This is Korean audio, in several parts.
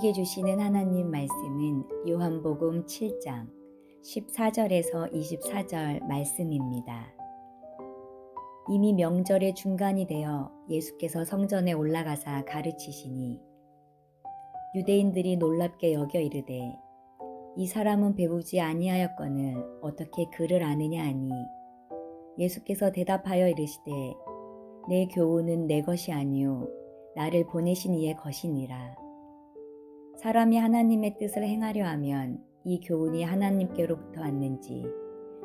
우리에게 주시는 하나님 말씀은 요한복음 7장 14절에서 24절 말씀입니다. 이미 명절의 중간이 되어 예수께서 성전에 올라가사 가르치시니 유대인들이 놀랍게 여겨 이르되 이 사람은 배우지 아니하였거늘 어떻게 그를 아느냐 하니 예수께서 대답하여 이르시되 내 교훈은 내 것이 아니요 나를 보내신 이의 것이니라. 사람이 하나님의 뜻을 행하려 하면 이 교훈이 하나님께로부터 왔는지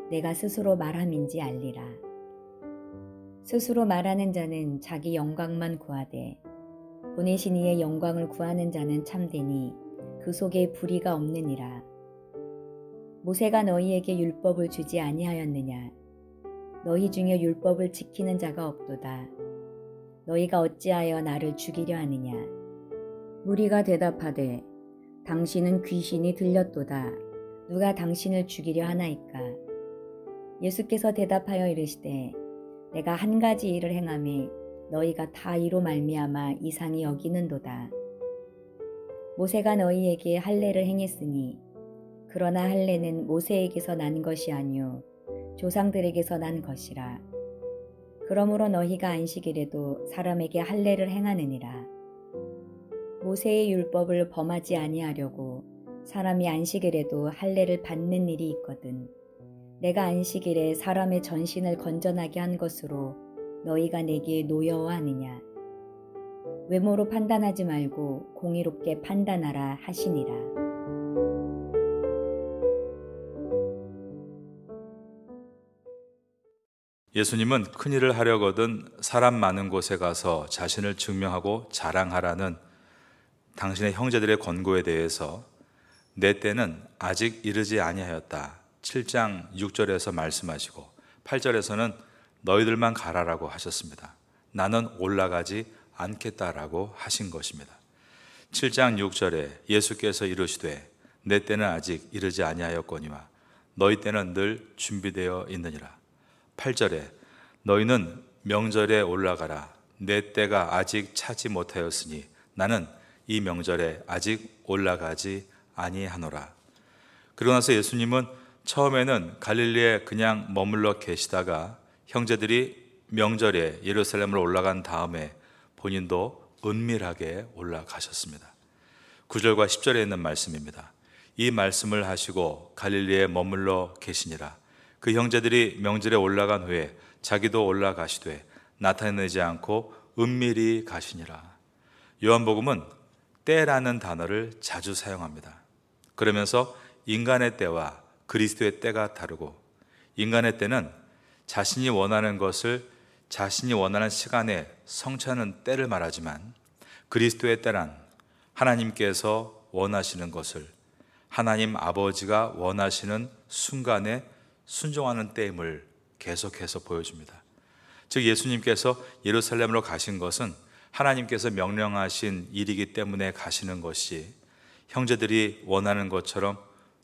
내가 스스로 말함인지 알리라. 스스로 말하는 자는 자기 영광만 구하되 보내신 이의 영광을 구하는 자는 참되니 그 속에 불의가 없느니라. 모세가 너희에게 율법을 주지 아니하였느냐? 너희 중에 율법을 지키는 자가 없도다. 너희가 어찌하여 나를 죽이려 하느냐? 무리가 대답하되 당신은 귀신이 들렸도다. 누가 당신을 죽이려 하나이까? 예수께서 대답하여 이르시되 내가 한 가지 일을 행하매 너희가 다 이로 말미암아 이상히 여기는도다. 모세가 너희에게 할례를 행했으니 그러나 할례는 모세에게서 난 것이 아니요 조상들에게서 난 것이라. 그러므로 너희가 안식일에도 사람에게 할례를 행하느니라. 모세의 율법을 범하지 아니하려고 사람이 안식일에도 할례를 받는 일이 있거든. 내가 안식일에 사람의 전신을 건전하게 한 것으로 너희가 내게 노여워하느냐? 외모로 판단하지 말고 공의롭게 판단하라 하시니라. 예수님은 큰일을 하려거든 사람 많은 곳에 가서 자신을 증명하고 자랑하라는 당신의 형제들의 권고에 대해서 내 때는 아직 이르지 아니하였다 7장 6절에서 말씀하시고 8절에서는 너희들만 가라라고 하셨습니다. 나는 올라가지 않겠다라고 하신 것입니다. 7장 6절에 예수께서 이르시되 내 때는 아직 이르지 아니하였거니와 너희 때는 늘 준비되어 있느니라. 8절에 너희는 명절에 올라가라. 내 때가 아직 차지 못하였으니 나는 이 명절에 아직 올라가지 아니하노라. 그러고 나서 예수님은 처음에는 갈릴리에 그냥 머물러 계시다가 형제들이 명절에 예루살렘으로 올라간 다음에 본인도 은밀하게 올라가셨습니다. 9절과 10절에 있는 말씀입니다. 이 말씀을 하시고 갈릴리에 머물러 계시니라. 그 형제들이 명절에 올라간 후에 자기도 올라가시되 나타내지 않고 은밀히 가시니라. 요한복음은 때라는 단어를 자주 사용합니다. 그러면서 인간의 때와 그리스도의 때가 다르고 인간의 때는 자신이 원하는 것을 자신이 원하는 시간에 성취하는 때를 말하지만 그리스도의 때란 하나님께서 원하시는 것을 하나님 아버지가 원하시는 순간에 순종하는 때임을 계속해서 보여줍니다. 즉 예수님께서 예루살렘으로 가신 것은 하나님께서 명령하신 일이기 때문에 가시는 것이 형제들이 원하는 것처럼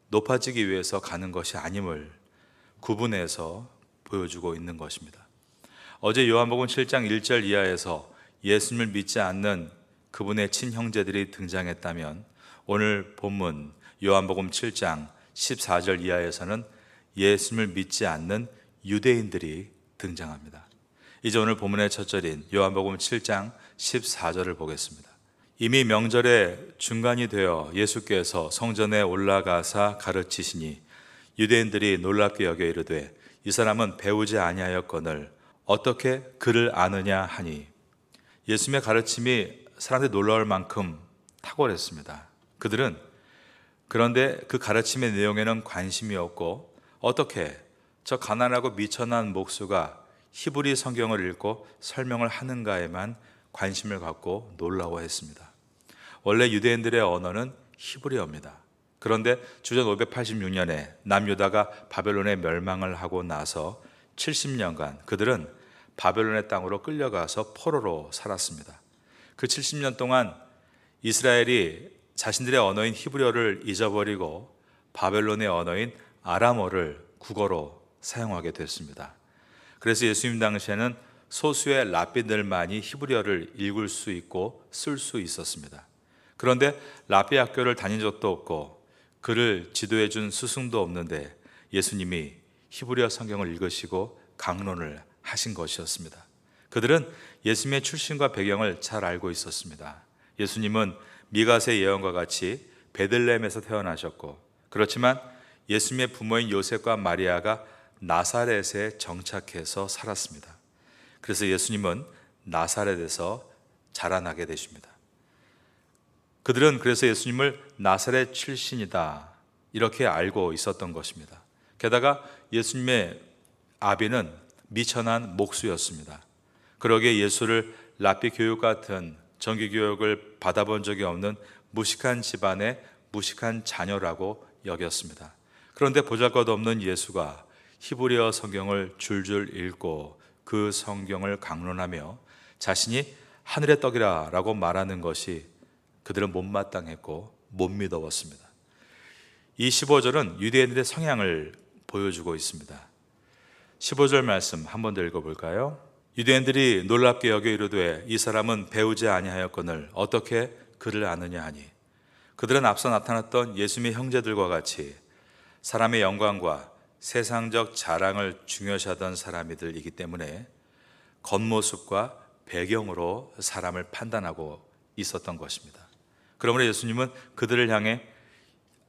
높아지기 위해서 가는 것이 아님을 구분해서 보여주고 있는 것입니다. 어제 요한복음 7장 1절 이하에서 예수님을 믿지 않는 그분의 친형제들이 등장했다면 오늘 본문 요한복음 7장 14절 이하에서는 예수님을 믿지 않는 유대인들이 등장합니다. 이제 오늘 본문의 첫 절인 요한복음 7장 14절을 보겠습니다. 이미 명절의 중간이 되어 예수께서 성전에 올라가사 가르치시니 유대인들이 놀랍게 여겨 이르되 이 사람은 배우지 아니하였거늘 어떻게 그를 아느냐 하니 예수님의 가르침이 사람들이 놀라울 만큼 탁월했습니다. 그들은 그런데 그 가르침의 내용에는 관심이 없고 어떻게 저 가난하고 미천한 목수가 히브리 성경을 읽고 설명을 하는가에만 관심을 갖고 놀라워했습니다. 원래 유대인들의 언어는 히브리어입니다. 그런데 주전 586년에 남유다가 바벨론에 멸망을 하고 나서 70년간 그들은 바벨론의 땅으로 끌려가서 포로로 살았습니다. 그 70년 동안 이스라엘이 자신들의 언어인 히브리어를 잊어버리고 바벨론의 언어인 아람어를 국어로 사용하게 됐습니다. 그래서 예수님 당시에는 소수의 랍비들만이 히브리어를 읽을 수 있고 쓸 수 있었습니다. 그런데 랍비 학교를 다닌 적도 없고 그를 지도해 준 스승도 없는데 예수님이 히브리어 성경을 읽으시고 강론을 하신 것이었습니다. 그들은 예수님의 출신과 배경을 잘 알고 있었습니다. 예수님은 미가의 예언과 같이 베들레헴에서 태어나셨고, 그렇지만 예수님의 부모인 요셉과 마리아가 나사렛에 정착해서 살았습니다. 그래서 예수님은 나사렛에서 자라나게 되십니다. 그들은 그래서 예수님을 나사렛 출신이다 이렇게 알고 있었던 것입니다. 게다가 예수님의 아비는 미천한 목수였습니다. 그러기에 예수를 랍비 교육 같은 정규 교육을 받아본 적이 없는 무식한 집안의 무식한 자녀라고 여겼습니다. 그런데 보잘것없는 예수가 히브리어 성경을 줄줄 읽고 그 성경을 강론하며 자신이 하늘의 떡이라 라고 말하는 것이 그들은 못마땅했고 못 믿어웠습니다. 이 15절은 유대인들의 성향을 보여주고 있습니다. 15절 말씀 한 번 더 읽어볼까요? 유대인들이 놀랍게 여겨 이르되 이 사람은 배우지 아니하였거늘 어떻게 그를 아느냐 하니, 그들은 앞서 나타났던 예수님의 형제들과 같이 사람의 영광과 세상적 자랑을 중요시하던 사람이들이기 때문에 겉모습과 배경으로 사람을 판단하고 있었던 것입니다. 그러므로 예수님은 그들을 향해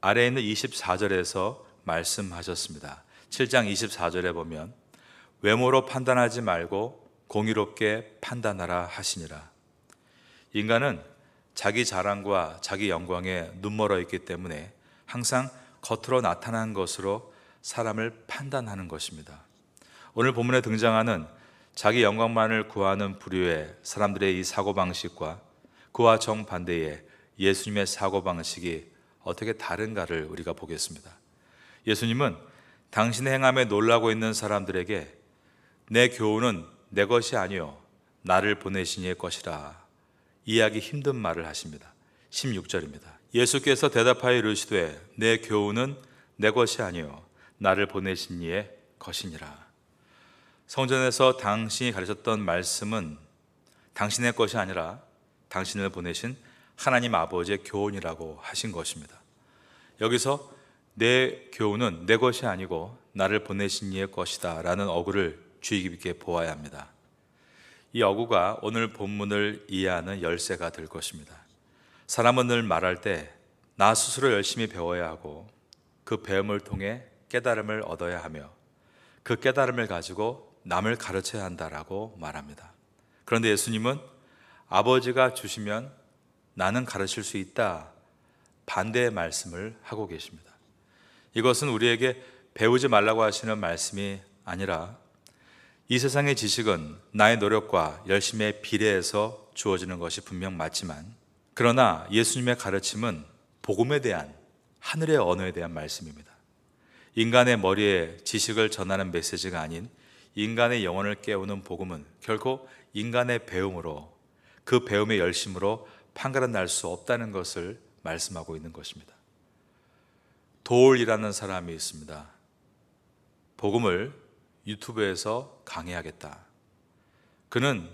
아래에 있는 24절에서 말씀하셨습니다. 7장 24절에 보면 외모로 판단하지 말고 공의롭게 판단하라 하시니라. 인간은 자기 자랑과 자기 영광에 눈멀어 있기 때문에 항상 겉으로 나타난 것으로 사람을 판단하는 것입니다. 오늘 본문에 등장하는 자기 영광만을 구하는 부류의 사람들의 이 사고방식과 그와 정반대의 예수님의 사고방식이 어떻게 다른가를 우리가 보겠습니다. 예수님은 당신의 행함에 놀라고 있는 사람들에게 내 교훈은 내 것이 아니요 나를 보내신 이의 것이라 이해하기 힘든 말을 하십니다. 16절입니다. 예수께서 대답하여 이르시되 내 교훈은 내 것이 아니요 나를 보내신 이의 것이니라. 성전에서 당신이 가르쳤던 말씀은 당신의 것이 아니라 당신을 보내신 하나님 아버지의 교훈이라고 하신 것입니다. 여기서 내 교훈은 내 것이 아니고 나를 보내신 이의 것이다 라는 어구를 주의 깊게 보아야 합니다. 이 어구가 오늘 본문을 이해하는 열쇠가 될 것입니다. 사람은 늘 말할 때 나 스스로 열심히 배워야 하고 그 배움을 통해 깨달음을 얻어야 하며 그 깨달음을 가지고 남을 가르쳐야 한다라고 말합니다. 그런데 예수님은 아버지가 주시면 나는 가르칠 수 있다, 반대의 말씀을 하고 계십니다. 이것은 우리에게 배우지 말라고 하시는 말씀이 아니라 이 세상의 지식은 나의 노력과 열심에 비례해서 주어지는 것이 분명 맞지만, 그러나 예수님의 가르침은 복음에 대한, 하늘의 언어에 대한 말씀입니다. 인간의 머리에 지식을 전하는 메시지가 아닌 인간의 영혼을 깨우는 복음은 결코 인간의 배움으로, 그 배움의 열심으로 판가름 날 수 없다는 것을 말씀하고 있는 것입니다. 도울이라는 사람이 있습니다. 복음을 유튜브에서 강의하겠다. 그는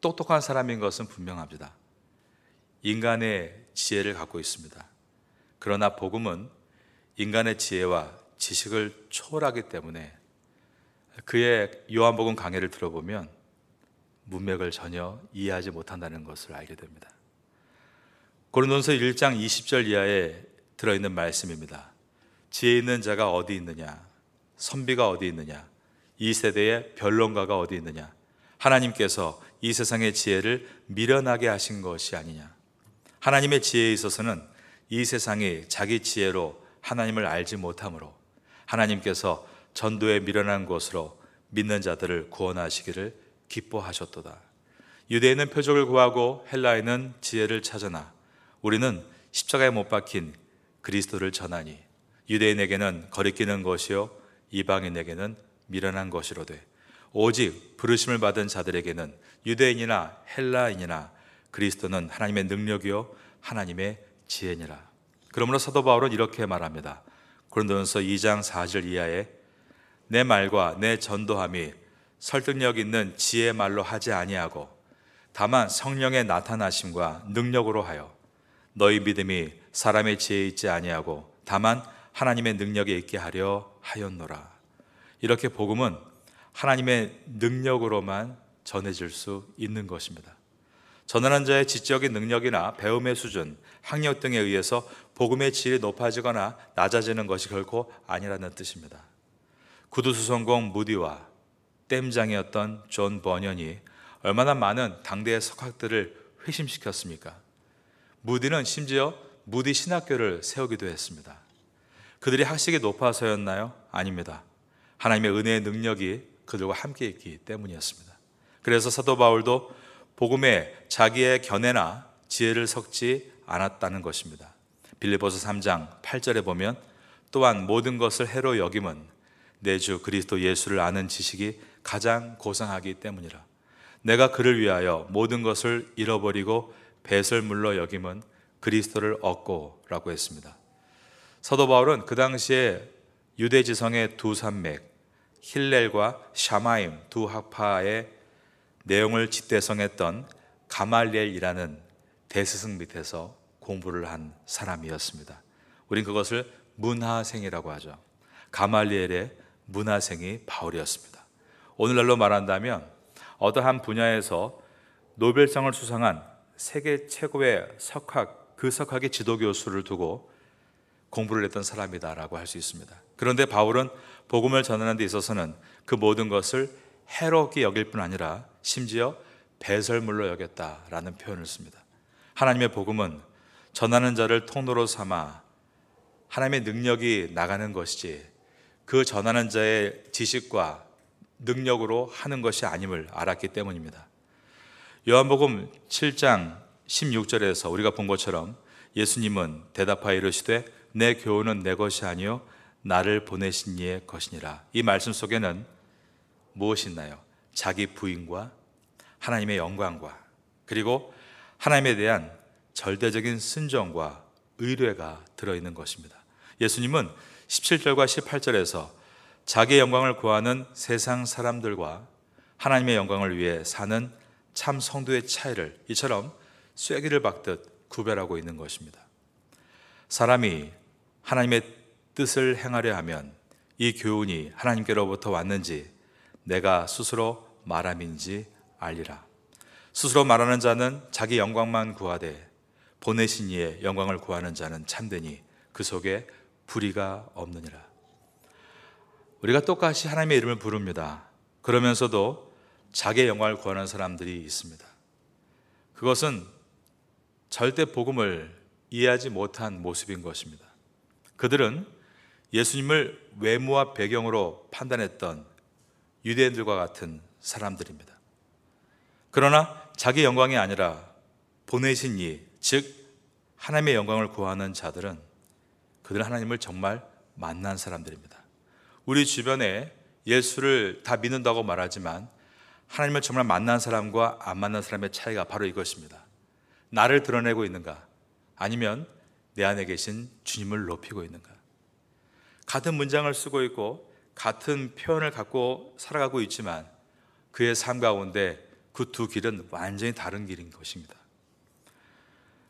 똑똑한 사람인 것은 분명합니다. 인간의 지혜를 갖고 있습니다. 그러나 복음은 인간의 지혜와 지식을 초월하기 때문에 그의 요한복음 강해를 들어보면 문맥을 전혀 이해하지 못한다는 것을 알게 됩니다. 고린도전서 1장 20절 이하에 들어있는 말씀입니다. 지혜 있는 자가 어디 있느냐? 선비가 어디 있느냐? 이 세대의 변론가가 어디 있느냐? 하나님께서 이 세상의 지혜를 미련하게 하신 것이 아니냐? 하나님의 지혜에 있어서는 이 세상이 자기 지혜로 하나님을 알지 못하므로 하나님께서 전도에 미련한 것으로 믿는 자들을 구원하시기를 기뻐하셨도다. 유대인은 표적을 구하고 헬라인은 지혜를 찾으나 우리는 십자가에 못 박힌 그리스도를 전하니 유대인에게는 거리끼는 것이요 이방인에게는 미련한 것이로되 오직 부르심을 받은 자들에게는 유대인이나 헬라인이나 그리스도는 하나님의 능력이요 하나님의 지혜니라. 그러므로 사도 바울은 이렇게 말합니다. 고린도전서 2장 4절 이하에 내 말과 내 전도함이 설득력 있는 지혜의 말로 하지 아니하고 다만 성령의 나타나심과 능력으로 하여 너희 믿음이 사람의 지혜에 있지 아니하고 다만 하나님의 능력에 있게 하려 하였노라. 이렇게 복음은 하나님의 능력으로만 전해질 수 있는 것입니다. 전하는 자의 지적인 능력이나 배움의 수준, 학력 등에 의해서 복음의 질이 높아지거나 낮아지는 것이 결코 아니라는 뜻입니다. 구두수성공 무디와 댐장이었던 존 버년이 얼마나 많은 당대의 석학들을 회심시켰습니까? 무디는 심지어 무디 신학교를 세우기도 했습니다. 그들이 학식이 높아서였나요? 아닙니다. 하나님의 은혜의 능력이 그들과 함께 있기 때문이었습니다. 그래서 사도 바울도 복음에 자기의 견해나 지혜를 섞지 않았다는 것입니다. 빌립보서 3장 8절에 보면 또한 모든 것을 해로 여김은 내 주 그리스도 예수를 아는 지식이 가장 고상하기 때문이라. 내가 그를 위하여 모든 것을 잃어버리고 배설물로 여김은 그리스도를 얻고 라고 했습니다. 사도 바울은 그 당시에 유대 지성의 두 산맥 힐렐과 샤마임 두 학파의 내용을 집대성했던 가말리엘이라는 대스승 밑에서 공부를 한 사람이었습니다. 우린 그것을 문하생이라고 하죠. 가말리엘의 문하생이 바울이었습니다. 오늘날로 말한다면 어떠한 분야에서 노벨상을 수상한 세계 최고의 석학, 그 석학의 지도교수를 두고 공부를 했던 사람이다라고 할 수 있습니다. 그런데 바울은 복음을 전하는 데 있어서는 그 모든 것을 해롭게 여길 뿐 아니라 심지어 배설물로 여겼다라는 표현을 씁니다. 하나님의 복음은 전하는 자를 통로로 삼아 하나님의 능력이 나가는 것이지 그 전하는 자의 지식과 능력으로 하는 것이 아님을 알았기 때문입니다. 요한복음 7장 16절에서 우리가 본 것처럼 예수님은 대답하여 이르시되 내 교훈은 내 것이 아니요 나를 보내신 이의 것이니라. 이 말씀 속에는 무엇이 있나요? 자기 부인과 하나님의 영광과 그리고 하나님에 대한 절대적인 순종과 의뢰가 들어있는 것입니다. 예수님은 17절과 18절에서 자기의 영광을 구하는 세상 사람들과 하나님의 영광을 위해 사는 참 성도의 차이를 이처럼 쐐기를 박듯 구별하고 있는 것입니다. 사람이 하나님의 뜻을 행하려 하면 이 교훈이 하나님께로부터 왔는지 내가 스스로 말함인지 알리라. 스스로 말하는 자는 자기 영광만 구하되 보내신 이의 영광을 구하는 자는 참되니 그 속에 불의가 없느니라. 우리가 똑같이 하나님의 이름을 부릅니다. 그러면서도 자기의 영광을 구하는 사람들이 있습니다. 그것은 절대 복음을 이해하지 못한 모습인 것입니다. 그들은 예수님을 외모와 배경으로 판단했던 유대인들과 같은 사람들입니다. 그러나 자기 영광이 아니라 보내신 이, 즉 하나님의 영광을 구하는 자들은 그들은 하나님을 정말 만난 사람들입니다. 우리 주변에 예수를 다 믿는다고 말하지만 하나님을 정말 만난 사람과 안 만난 사람의 차이가 바로 이것입니다. 나를 드러내고 있는가? 아니면 내 안에 계신 주님을 높이고 있는가? 같은 문장을 쓰고 있고 같은 표현을 갖고 살아가고 있지만 그의 삶 가운데 그 두 길은 완전히 다른 길인 것입니다.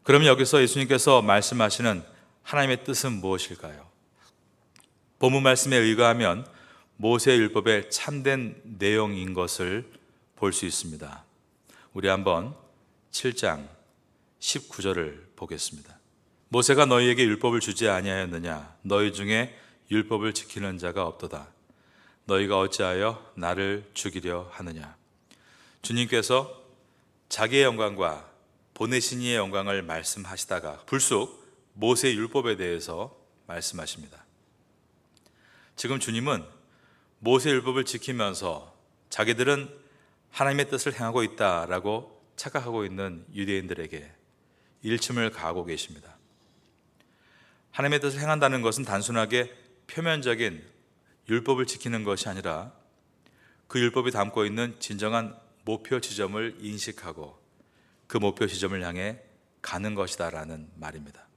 그러면 여기서 예수님께서 말씀하시는 하나님의 뜻은 무엇일까요? 본문 말씀에 의거하면 모세 율법의 참된 내용인 것을 볼 수 있습니다. 우리 한번 7장 19절을 보겠습니다. 모세가 너희에게 율법을 주지 아니하였느냐? 너희 중에 율법을 지키는 자가 없도다. 너희가 어찌하여 나를 죽이려 하느냐? 주님께서 자기의 영광과 보내신 이의 영광을 말씀하시다가 불쑥 모세 율법에 대해서 말씀하십니다. 지금 주님은 모세 율법을 지키면서 자기들은 하나님의 뜻을 행하고 있다라고 착각하고 있는 유대인들에게 일침을 가하고 계십니다. 하나님의 뜻을 행한다는 것은 단순하게 표면적인 율법을 지키는 것이 아니라 그 율법이 담고 있는 진정한 목표 지점을 인식하고 그 목표 지점을 향해 가는 것이다라는 말입니다.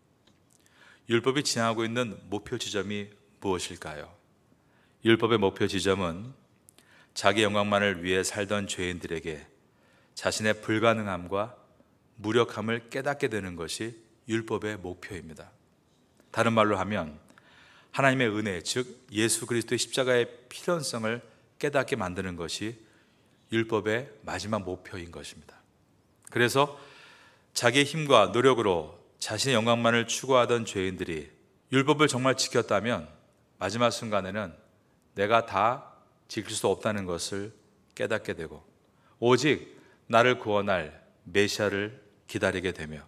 율법이 지향하고 있는 목표 지점이 무엇일까요? 율법의 목표 지점은 자기 영광만을 위해 살던 죄인들에게 자신의 불가능함과 무력함을 깨닫게 되는 것이 율법의 목표입니다. 다른 말로 하면 하나님의 은혜, 즉 예수 그리스도의 십자가의 필연성을 깨닫게 만드는 것이 율법의 마지막 목표인 것입니다. 그래서 자기의 힘과 노력으로 자신의 영광만을 추구하던 죄인들이 율법을 정말 지켰다면 마지막 순간에는 내가 다 지킬 수 없다는 것을 깨닫게 되고 오직 나를 구원할 메시아를 기다리게 되며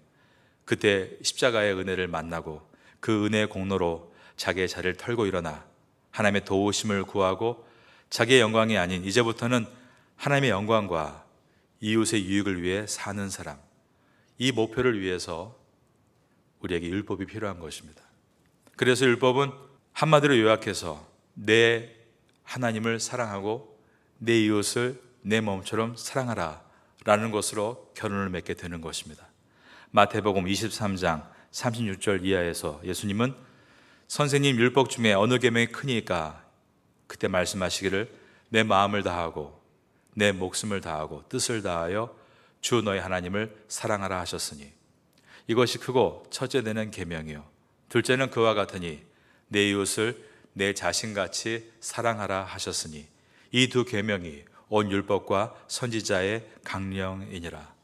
그때 십자가의 은혜를 만나고 그 은혜의 공로로 자기의 자리를 털고 일어나 하나님의 도우심을 구하고 자기의 영광이 아닌 이제부터는 하나님의 영광과 이웃의 유익을 위해 사는 사람, 이 목표를 위해서 우리에게 율법이 필요한 것입니다. 그래서 율법은 한마디로 요약해서 내 하나님을 사랑하고 내 이웃을 내 몸처럼 사랑하라 라는 것으로 결론을 맺게 되는 것입니다. 마태복음 23장 36절 이하에서 예수님은 선생님 율법 중에 어느 계명이 크니까 그때 말씀하시기를 내 마음을 다하고 내 목숨을 다하고 뜻을 다하여 주 너희 하나님을 사랑하라 하셨으니 이것이 크고 첫째 되는 계명이요 둘째는 그와 같으니 내 이웃을 내 자신같이 사랑하라 하셨으니 이 두 계명이 온 율법과 선지자의 강령이니라.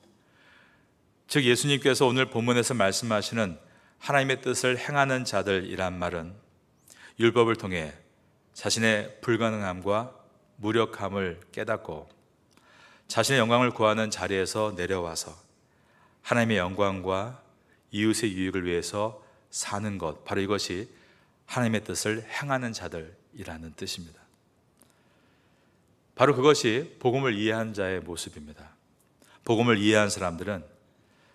즉 예수님께서 오늘 본문에서 말씀하시는 하나님의 뜻을 행하는 자들이란 말은 율법을 통해 자신의 불가능함과 무력함을 깨닫고 자신의 영광을 구하는 자리에서 내려와서 하나님의 영광과 이웃의 유익을 위해서 사는 것, 바로 이것이 하나님의 뜻을 행하는 자들이라는 뜻입니다. 바로 그것이 복음을 이해한 자의 모습입니다. 복음을 이해한 사람들은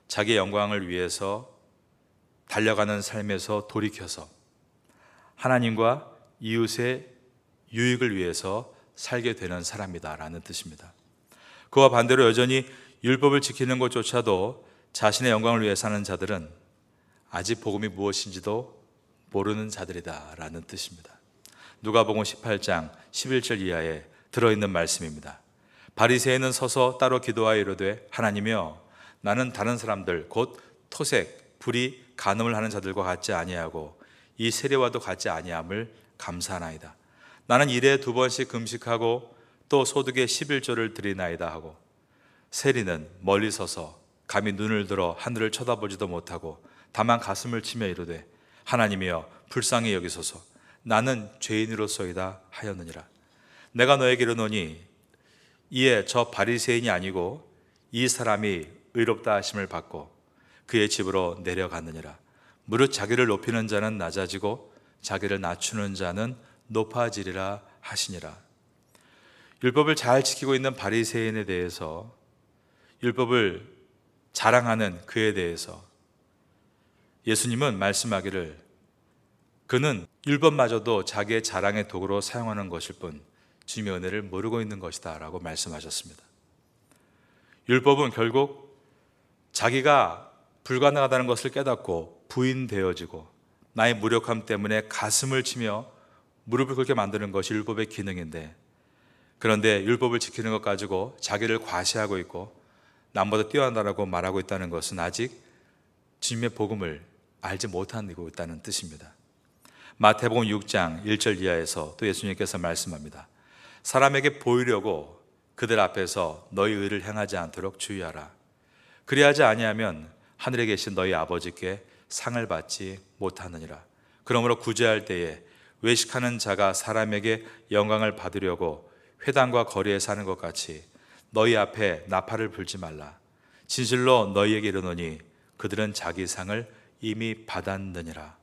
자기의 영광을 위해서 달려가는 삶에서 돌이켜서 하나님과 이웃의 유익을 위해서 살게 되는 사람이다라는 뜻입니다. 그와 반대로 여전히 율법을 지키는 것조차도 자신의 영광을 위해 사는 자들은 아직 복음이 무엇인지도 모르는 자들이다라는 뜻입니다. 누가복음 18장 11절 이하에 들어있는 말씀입니다. 바리새인은 서서 따로 기도하여 이르되 하나님이여 나는 다른 사람들 곧 토색, 불의, 간음을 하는 자들과 같지 아니하고 이 세례와도 같지 아니함을 감사하나이다. 나는 일에 2번씩 금식하고 또 소득의 11조를 드리나이다 하고 세리는 멀리 서서 감히 눈을 들어 하늘을 쳐다보지도 못하고 다만 가슴을 치며 이르되 하나님이여 불쌍히 여기소서 나는 죄인으로소이다 하였느니라. 내가 너에게 이르노니 이에 저 바리새인이 아니고 이 사람이 의롭다 하심을 받고 그의 집으로 내려갔느니라. 무릇 자기를 높이는 자는 낮아지고 자기를 낮추는 자는 높아지리라 하시니라. 율법을 잘 지키고 있는 바리새인에 대해서, 율법을 자랑하는 그에 대해서 예수님은 말씀하기를 그는 율법마저도 자기의 자랑의 도구로 사용하는 것일 뿐 주님의 은혜를 모르고 있는 것이다 라고 말씀하셨습니다. 율법은 결국 자기가 불가능하다는 것을 깨닫고 부인되어지고 나의 무력함 때문에 가슴을 치며 무릎을 꿇게 만드는 것이 율법의 기능인데, 그런데 율법을 지키는 것 가지고 자기를 과시하고 있고 남보다 뛰어난다라고 말하고 있다는 것은 아직 주님의 복음을 알지 못하고 있다는 뜻입니다. 마태복음 6장 1절 이하에서 또 예수님께서 말씀합니다. 사람에게 보이려고 그들 앞에서 너희 의를 행하지 않도록 주의하라. 그리하지 아니하면 하늘에 계신 너희 아버지께 상을 받지 못하느니라. 그러므로 구제할 때에 외식하는 자가 사람에게 영광을 받으려고 회당과 거리에 사는 것 같이 너희 앞에 나팔을 불지 말라. 진실로 너희에게 이르노니 그들은 자기 상을 이미 받았느니라.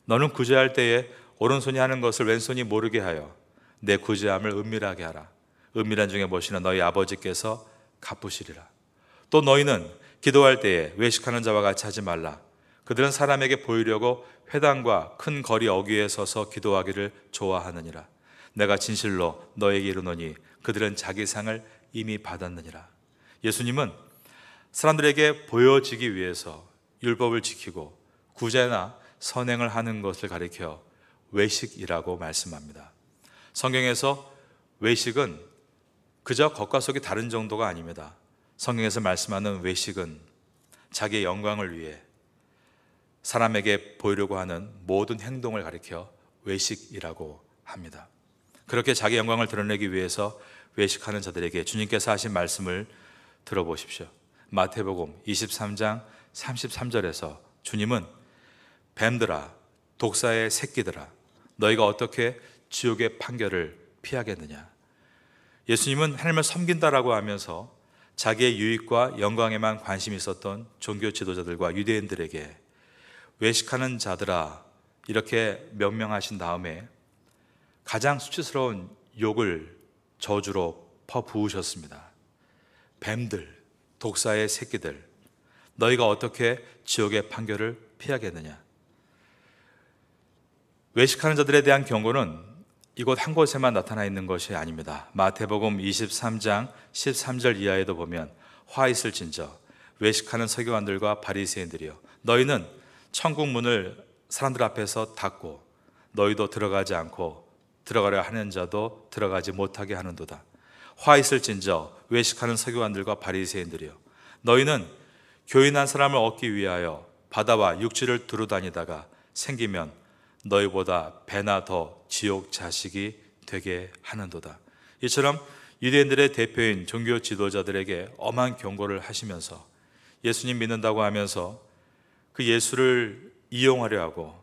너는 구제할 때에 오른손이 하는 것을 왼손이 모르게 하여 내 구제함을 은밀하게 하라. 은밀한 중에 보시는 너희 아버지께서 갚으시리라. 또 너희는 기도할 때에 외식하는 자와 같이 하지 말라. 그들은 사람에게 보이려고 회당과 큰 거리 어귀에 서서 기도하기를 좋아하느니라. 내가 진실로 너에게 이르노니 그들은 자기 상을 이미 받았느니라. 예수님은 사람들에게 보여지기 위해서 율법을 지키고 구제나 선행을 하는 것을 가리켜 외식이라고 말씀합니다. 성경에서 외식은 그저 겉과 속이 다른 정도가 아닙니다. 성경에서 말씀하는 외식은 자기의 영광을 위해 사람에게 보이려고 하는 모든 행동을 가리켜 외식이라고 합니다. 그렇게 자기 영광을 드러내기 위해서 외식하는 자들에게 주님께서 하신 말씀을 들어보십시오. 마태복음 23장 33절에서 주님은 뱀들아, 독사의 새끼들아, 너희가 어떻게 지옥의 판결을 피하겠느냐. 예수님은 하나님을 섬긴다라고 하면서 자기의 유익과 영광에만 관심이 있었던 종교 지도자들과 유대인들에게 외식하는 자들아 이렇게 명명하신 다음에 가장 수치스러운 욕을 저주로 퍼부으셨습니다. 뱀들, 독사의 새끼들, 너희가 어떻게 지옥의 판결을 피하겠느냐. 외식하는 자들에 대한 경고는 이곳 한 곳에만 나타나 있는 것이 아닙니다. 마태복음 23장 13절 이하에도 보면 화 있을진저 외식하는 서기관들과 바리새인들이여 너희는 천국 문을 사람들 앞에서 닫고 너희도 들어가지 않고 들어가려 하는 자도 들어가지 못하게 하는도다. 화 있을진저 외식하는 서기관들과 바리새인들이여 너희는 교인한 사람을 얻기 위하여 바다와 육지를 두루다니다가 생기면 너희보다 배나 더 지옥 자식이 되게 하는도다. 이처럼 유대인들의 대표인 종교 지도자들에게 엄한 경고를 하시면서 예수님 믿는다고 하면서 그 예수를 이용하려 하고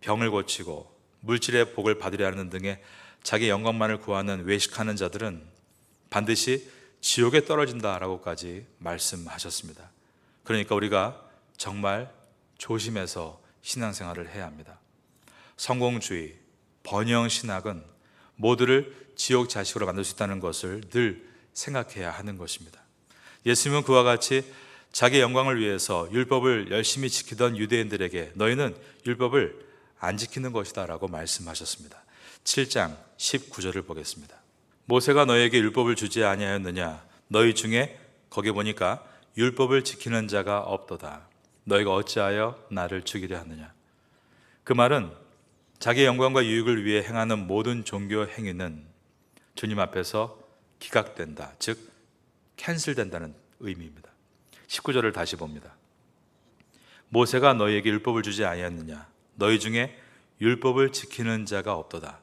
병을 고치고 물질의 복을 받으려 하는 등의 자기 영광만을 구하는 외식하는 자들은 반드시 지옥에 떨어진다라고까지 말씀하셨습니다. 그러니까 우리가 정말 조심해서 신앙생활을 해야 합니다. 성공주의, 번영신학은 모두를 지옥 자식으로 만들 수 있다는 것을 늘 생각해야 하는 것입니다. 예수님은 그와 같이 자기 영광을 위해서 율법을 열심히 지키던 유대인들에게 너희는 율법을 안 지키는 것이다 라고 말씀하셨습니다. 7장 19절을 보겠습니다. 모세가 너희에게 율법을 주지 아니하였느냐 너희 중에 거기 보니까 율법을 지키는 자가 없도다. 너희가 어찌하여 나를 죽이려 하느냐. 그 말은 자기 영광과 유익을 위해 행하는 모든 종교 행위는 주님 앞에서 기각된다, 즉 캔슬된다는 의미입니다. 19절을 다시 봅니다. 모세가 너희에게 율법을 주지 아니하였느냐 너희 중에 율법을 지키는 자가 없도다.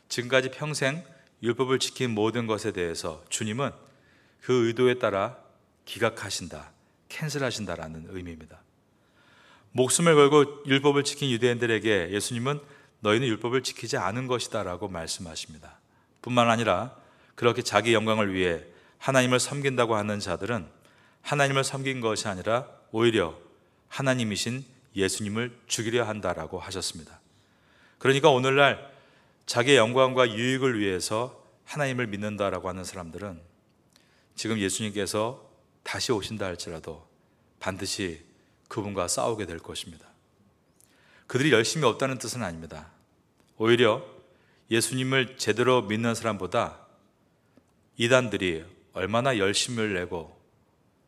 지금까지 평생 율법을 지킨 모든 것에 대해서 주님은 그 의도에 따라 기각하신다, 캔슬하신다라는 의미입니다. 목숨을 걸고 율법을 지킨 유대인들에게 예수님은 너희는 율법을 지키지 않은 것이다 라고 말씀하십니다. 뿐만 아니라 그렇게 자기 영광을 위해 하나님을 섬긴다고 하는 자들은 하나님을 섬긴 것이 아니라 오히려 하나님이신 예수님을 죽이려 한다라고 하셨습니다. 그러니까 오늘날 자기의 영광과 유익을 위해서 하나님을 믿는다라고 하는 사람들은 지금 예수님께서 다시 오신다 할지라도 반드시 그분과 싸우게 될 것입니다. 그들이 열심이 없다는 뜻은 아닙니다. 오히려 예수님을 제대로 믿는 사람보다 이단들이 얼마나 열심을 내고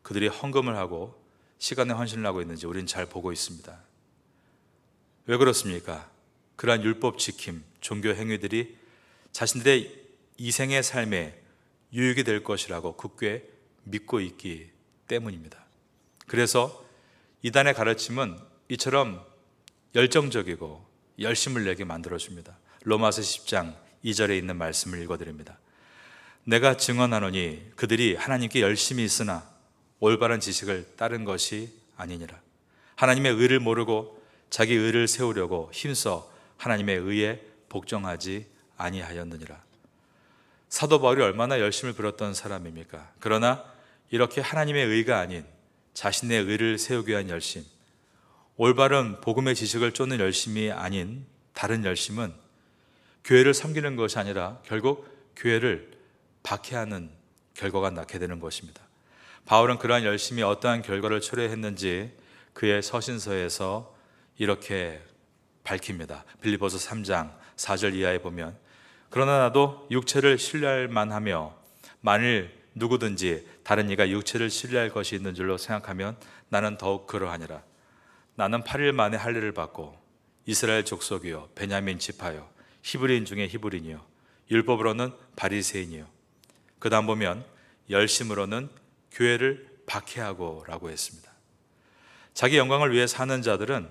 그들이 헌금을 하고 시간에 헌신을 하고 있는지 우리는 잘 보고 있습니다. 왜 그렇습니까? 그러한 율법 지킴, 종교 행위들이 자신들의 이생의 삶에 유익이 될 것이라고 굳게 믿고 있기 때문입니다. 그래서 이단의 가르침은 이처럼 열정적이고 열심을 내게 만들어줍니다. 로마서 10장 2절에 있는 말씀을 읽어드립니다. 내가 증언하노니 그들이 하나님께 열심히 있으나 올바른 지식을 따른 것이 아니니라. 하나님의 의를 모르고 자기 의를 세우려고 힘써 하나님의 의에 복종하지 아니하였느니라. 사도 바울이 얼마나 열심을 부렸던 사람입니까? 그러나 이렇게 하나님의 의가 아닌 자신의 의를 세우기 위한 열심, 올바른 복음의 지식을 쫓는 열심이 아닌 다른 열심은 교회를 섬기는 것이 아니라 결국 교회를 박해하는 결과가 낳게 되는 것입니다. 바울은 그러한 열심이 어떠한 결과를 초래했는지 그의 서신서에서 이렇게 밝힙니다. 빌립보서 3장 4절 이하에 보면 그러나 나도 육체를 신뢰할 만하며 만일 누구든지 다른 이가 육체를 신뢰할 것이 있는 줄로 생각하면 나는 더욱 그러하니라. 나는 8일 만에 할례를 받고 이스라엘 족속이요 베냐민 지파요 히브리인 중에 히브리인이요 율법으로는 바리새인이요 그 다음 보면 열심으로는 교회를 박해하고 라고 했습니다. 자기 영광을 위해 사는 자들은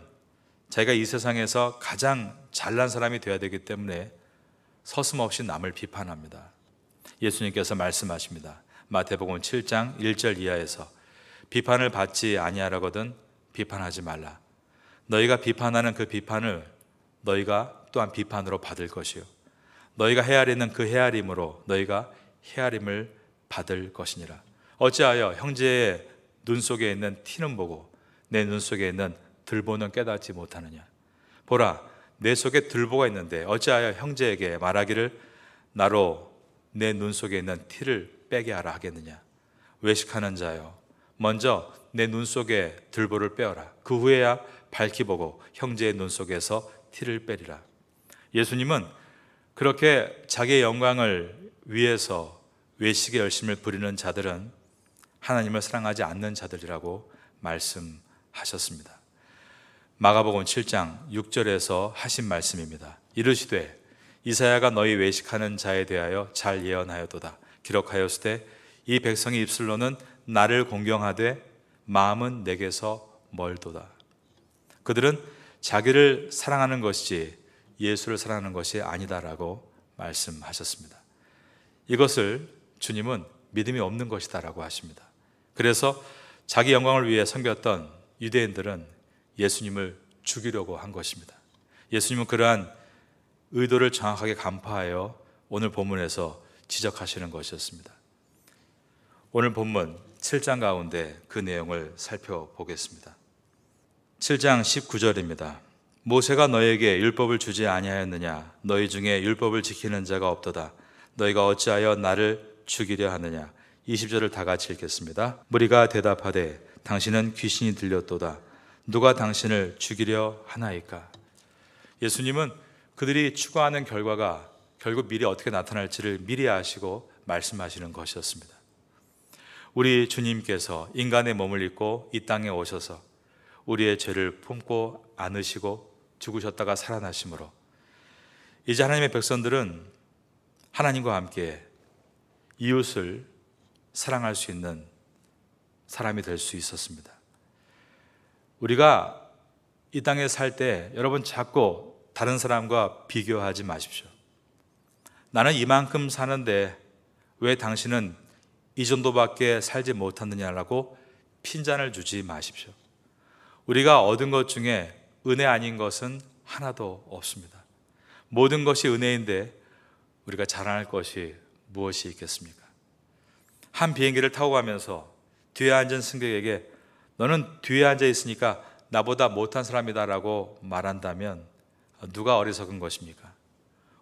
자기가 이 세상에서 가장 잘난 사람이 되어야 되기 때문에 서슴없이 남을 비판합니다. 예수님께서 말씀하십니다. 마태복음 7장 1절 이하에서 비판을 받지 아니하라거든 비판하지 말라. 너희가 비판하는 그 비판을 너희가 또한 비판으로 받을 것이요 너희가 헤아리는 그 헤아림으로 너희가 헤아림을 받을 것이니라. 어찌하여 형제의 눈 속에 있는 티는 보고 내 눈 속에 있는 들보는 깨닫지 못하느냐. 보라, 내 속에 들보가 있는데 어찌하여 형제에게 말하기를 나로 내 눈 속에 있는 티를 빼게 하라 하겠느냐. 외식하는 자여, 먼저 내 눈 속에 들보를 빼어라. 그 후에야 밝히 보고 형제의 눈 속에서 티를 빼리라. 예수님은 그렇게 자기의 영광을 위해서 외식의 열심을 부리는 자들은 하나님을 사랑하지 않는 자들이라고 말씀하셨습니다. 마가복음 7장 6절에서 하신 말씀입니다. 이르시되 이사야가 너희 외식하는 자에 대하여 잘 예언하였도다. 기록하였으되 이 백성의 입술로는 나를 공경하되 마음은 내게서 멀도다. 그들은 자기를 사랑하는 것이지 예수를 사랑하는 것이 아니다라고 말씀하셨습니다. 이것을 주님은 믿음이 없는 것이다라고 하십니다. 그래서 자기 영광을 위해 섬겼던 유대인들은 예수님을 죽이려고 한 것입니다. 예수님은 그러한 의도를 정확하게 간파하여 오늘 본문에서 지적하시는 것이었습니다. 오늘 본문 7장 가운데 그 내용을 살펴보겠습니다. 7장 19절입니다. 모세가 너에게 율법을 주지 아니하였느냐? 너희 중에 율법을 지키는 자가 없도다. 너희가 어찌하여 나를 죽이려 하느냐? 20절을 다 같이 읽겠습니다. 무리가 대답하되 당신은 귀신이 들렸도다. 누가 당신을 죽이려 하나이까? 예수님은 그들이 추구하는 결과가 결국 미리 어떻게 나타날지를 미리 아시고 말씀하시는 것이었습니다. 우리 주님께서 인간의 몸을 입고 이 땅에 오셔서 우리의 죄를 품고 안으시고 죽으셨다가 살아나심으로 이제 하나님의 백성들은 하나님과 함께 이웃을 사랑할 수 있는 사람이 될 수 있었습니다. 우리가 이 땅에 살 때 여러분 자꾸 다른 사람과 비교하지 마십시오. 나는 이만큼 사는데 왜 당신은 이 정도밖에 살지 못하느냐라고 핀잔을 주지 마십시오. 우리가 얻은 것 중에 은혜 아닌 것은 하나도 없습니다. 모든 것이 은혜인데 우리가 자랑할 것이 무엇이 있겠습니까? 한 비행기를 타고 가면서 뒤에 앉은 승객에게 너는 뒤에 앉아 있으니까 나보다 못한 사람이다라고 말한다면 누가 어리석은 것입니까?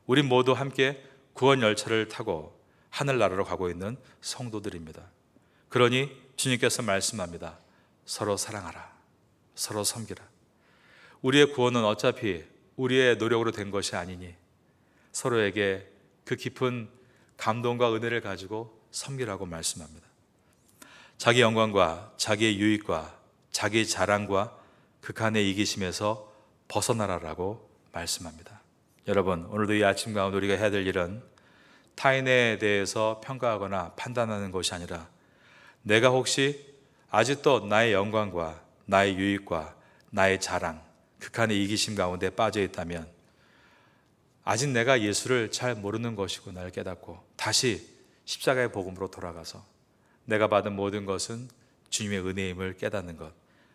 우리 모두 함께 구원 열차를 타고 하늘나라로 가고 있는 성도들입니다. 그러니 주님께서 말씀합니다. 서로 사랑하라. 서로 섬기라. 우리의 구원은 어차피 우리의 노력으로 된 것이 아니니 서로에게 그 깊은 감동과 은혜를 가지고 섬기라고 말씀합니다. 자기 영광과 자기의 유익과 자기 자랑과 극한의 이기심에서 벗어나라라고 말씀합니다. 여러분, 오늘도 이 아침 가운데 우리가 해야 될 일은 타인에 대해서 평가하거나 판단하는 것이 아니라 내가 혹시 아직도 나의 영광과 나의 유익과 나의 자랑, 극한의 이기심 가운데 빠져 있다면 아직 내가 예수를 잘 모르는 것이구나를 깨닫고 다시 십자가의 복음으로 돌아가서 내가 받은 모든 것은 주님의 은혜임을 깨닫는 것,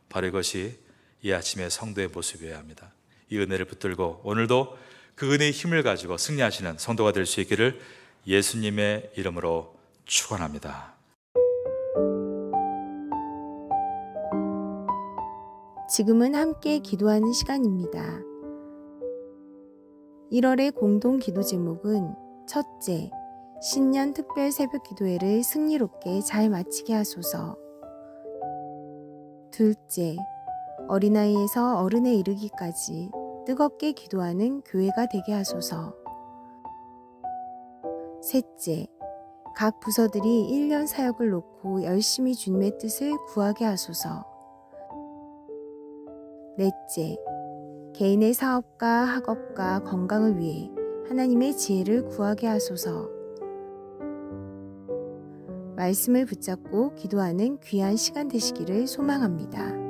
바로 이것이 이 아침의 성도의 모습이어야 합니다. 이 은혜를 붙들고 오늘도 그 은혜의 힘을 가지고 승리하시는 성도가 될 수 있기를 예수님의 이름으로 축원합니다. 지금은 함께 기도하는 시간입니다. 1월의 공동 기도 제목은 첫째, 신년 특별 새벽 기도회를 승리롭게 잘 마치게 하소서. 둘째, 어린아이에서 어른에 이르기까지 뜨겁게 기도하는 교회가 되게 하소서. 셋째, 각 부서들이 1년 사역을 놓고 열심히 주님의 뜻을 구하게 하소서. 넷째, 개인의 사업과 학업과 건강을 위해 하나님의 지혜를 구하게 하소서. 말씀을 붙잡고 기도하는 귀한 시간 되시기를 소망합니다.